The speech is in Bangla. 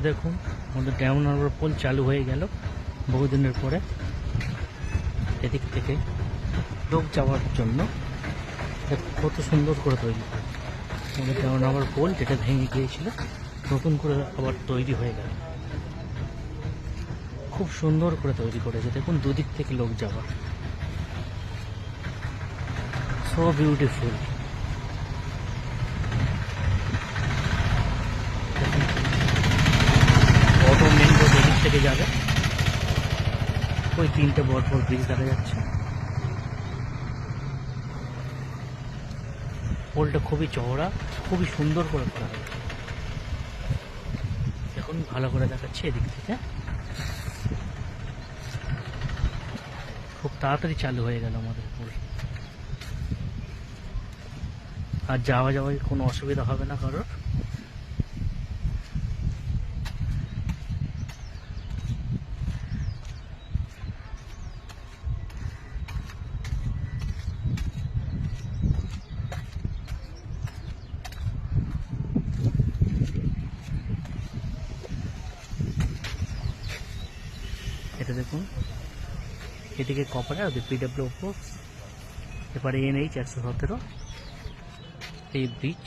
দেখুন আমাদের ডায়মন্ড হারবার পোল চালু হয়ে গেল বহুদিনের পরে। এদিক থেকে লোক যাওয়ার জন্য কত সুন্দর করে তৈরি করে আমাদের ডায়মন্ড হারবার পোল, যেটা ভেঙে গিয়েছিল নতুন করে আবার তৈরি হয়ে গেল। খুব সুন্দর করে তৈরি করেছে, দেখুন দুদিক থেকে লোক যাওয়ার, so beautiful. Auto main road এদিক থেকে যাবে, ওই তিনটে বড় বড় ব্রিজ দেখা যাচ্ছে। পোলটা খুবই চওড়া, খুবই সুন্দর করে করা হয়েছে। দেখুন ভালো করে দেখাচ্ছে এদিক থেকে, খুব তাড়াতাড়ি চালু হয়ে গেল আমাদের পোল। আর যাওয়ায় কোনো অসুবিধা হবে না কারোর। এটা দেখুন, এদিকে কপারে, ওদের PWO, এপারে NH 117 এই ব্রিজ।